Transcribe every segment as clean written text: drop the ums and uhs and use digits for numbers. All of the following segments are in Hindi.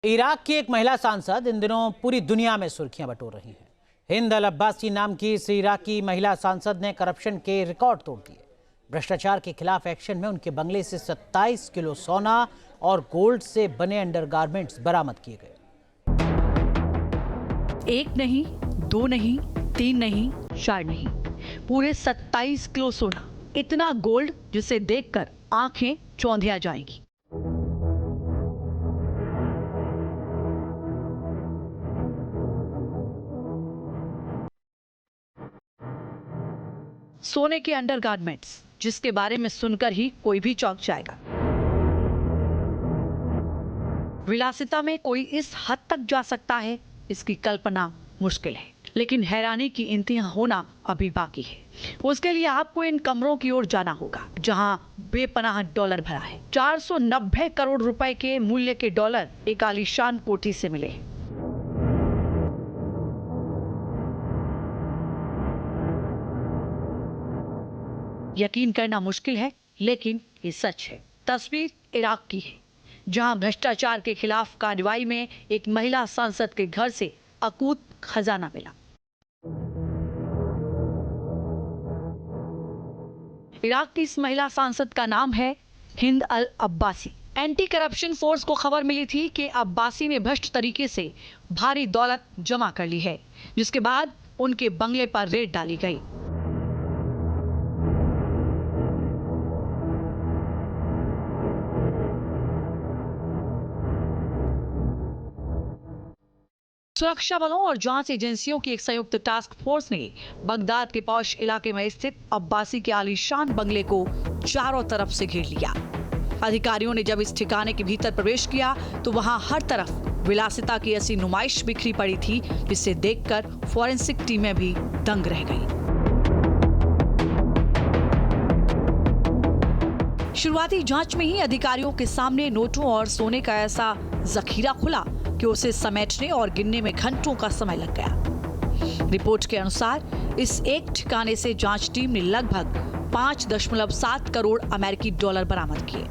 इराक की एक महिला सांसद इन दिनों पूरी दुनिया में सुर्खियां बटोर रही हैं। हिंद अल अब्बासी नाम की इस इराकी महिला सांसद ने करप्शन के रिकॉर्ड तोड़ दिए। भ्रष्टाचार के खिलाफ एक्शन में उनके बंगले से 27 किलो सोना और गोल्ड से बने अंडरगारमेंट्स बरामद किए गए। एक नहीं, दो नहीं, तीन नहीं, चार नहीं, पूरे 27 किलो सोना, इतना गोल्ड जिसे देखकर आंखें चौंधिया जाएंगी। सोने के अंडरगारमेंट्स जिसके बारे में सुनकर ही कोई भी चौंक जाएगा। विलासिता में कोई इस हद तक जा सकता है, इसकी कल्पना मुश्किल है, लेकिन हैरानी की इंतहा होना अभी बाकी है। उसके लिए आपको इन कमरों की ओर जाना होगा जहां बेपनाह डॉलर भरा है। 490 करोड़ रुपए के मूल्य के डॉलर एक आलीशान कोठी से मिले। यकीन करना मुश्किल है, लेकिन ये सच है। तस्वीर इराक की है, जहां भ्रष्टाचार के खिलाफ कार्रवाई में एक महिला सांसद के घर से अकूत खजाना मिला। इराक की इस महिला सांसद का नाम है हिंद अल अब्बासी। एंटी करप्शन फोर्स को खबर मिली थी कि अब्बासी ने भ्रष्ट तरीके से भारी दौलत जमा कर ली है, जिसके बाद उनके बंगले पर रेड डाली गई। सुरक्षा बलों और जांच एजेंसियों की एक संयुक्त टास्क फोर्स ने बगदाद के पौश इलाके में स्थित अब्बासी के आलीशान बंगले को चारों तरफ से घेर लिया। अधिकारियों ने जब इस ठिकाने के भीतर प्रवेश किया तो वहां हर तरफ विलासिता की ऐसी नुमाइश बिखरी पड़ी थी, जिसे देखकर फॉरेंसिक टीमें भी दंग रह गई। शुरुआती जांच में ही अधिकारियों के सामने नोटों और सोने का ऐसा जखीरा खुला कि उसे समेटने और गिनने में घंटों का समय लग गया। रिपोर्ट के अनुसार इस एक ठिकाने से जांच टीम ने लगभग 5.7 करोड़ अमेरिकी डॉलर बरामद किए।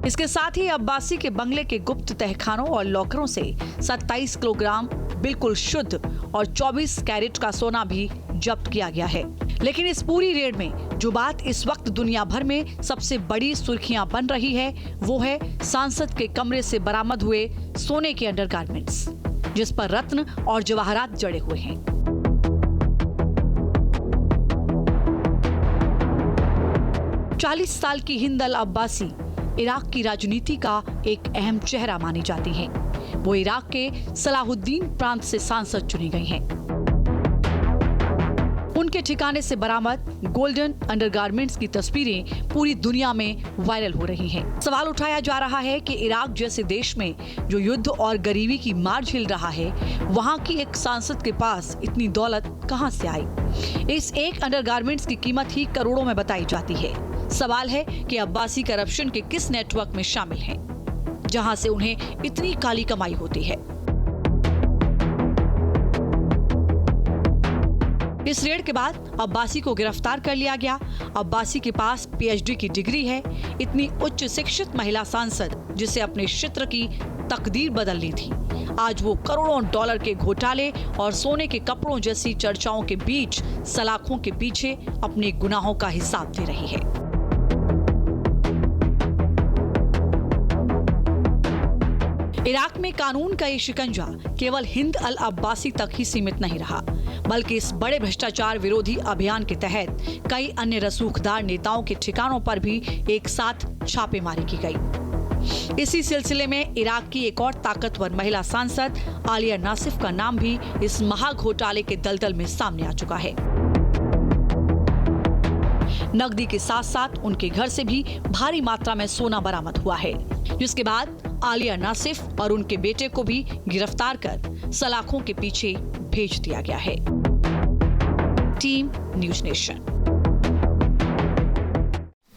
इसके साथ ही अब्बासी के बंगले के गुप्त तहखानों और लॉकरों से 27 किलोग्राम बिल्कुल शुद्ध और 24 कैरेट का सोना भी जब्त किया गया है। लेकिन इस पूरी रेड में जो बात इस वक्त दुनिया भर में सबसे बड़ी सुर्खियां बन रही है, वो है सांसद के कमरे से बरामद हुए सोने के अंडरगारमेंट्स, जिस पर रत्न और जवाहरात जड़े हुए हैं। साल की हिंद अल अब्बासी इराक की राजनीति का एक अहम चेहरा मानी जाती हैं। वो इराक के सलाहुद्दीन प्रांत से सांसद चुनी गई हैं। उनके ठिकाने से बरामद गोल्डन अंडरगारमेंट्स की तस्वीरें पूरी दुनिया में वायरल हो रही हैं। सवाल उठाया जा रहा है कि इराक जैसे देश में जो युद्ध और गरीबी की मार झेल रहा है, वहां की एक सांसद के पास इतनी दौलत कहां से आई? इस एक अंडरगारमेंट्स की कीमत ही करोड़ों में बताई जाती है। सवाल है कि अब्बासी करप्शन के किस नेटवर्क में शामिल हैं, जहां से उन्हें इतनी काली कमाई होती है। इस रेड के बाद अब्बासी को गिरफ्तार कर लिया गया। अब्बासी के पास पीएचडी की डिग्री है। इतनी उच्च शिक्षित महिला सांसद, जिसे अपने क्षेत्र की तकदीर बदलनी थी, आज वो करोड़ों डॉलर के घोटाले और सोने के कपड़ों जैसी चर्चाओं के बीच सलाखों के पीछे अपने गुनाहों का हिसाब दे रही है। इराक में कानून का ये शिकंजा केवल हिंद अल अब्बासी तक ही सीमित नहीं रहा, बल्कि इस बड़े भ्रष्टाचार विरोधी अभियान के तहत कई अन्य रसूखदार नेताओं के ठिकानों पर भी एक साथ छापेमारी की गई। इसी सिलसिले में इराक की एक और ताकतवर महिला सांसद आलिया नासिफ का नाम भी इस महाघोटाले के दलदल में सामने आ चुका है। नकदी के साथ साथ उनके घर से भी भारी मात्रा में सोना बरामद हुआ है, जिसके बाद आलिया नासिफ और उनके बेटे को भी गिरफ्तार कर सलाखों के पीछे भेज दिया गया है। Team news nation.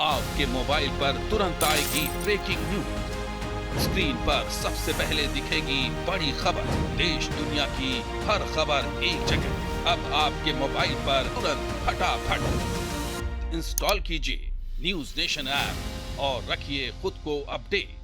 आपके मोबाइल पर तुरंत आएगी ब्रेकिंग न्यूज। स्क्रीन पर सबसे पहले दिखेगी बड़ी खबर। देश दुनिया की हर खबर एक जगह। अब आपके मोबाइल पर तुरंत फटाफट इंस्टॉल कीजिए न्यूज़ नेशन ऐप। और रखिए खुद को अपडेट।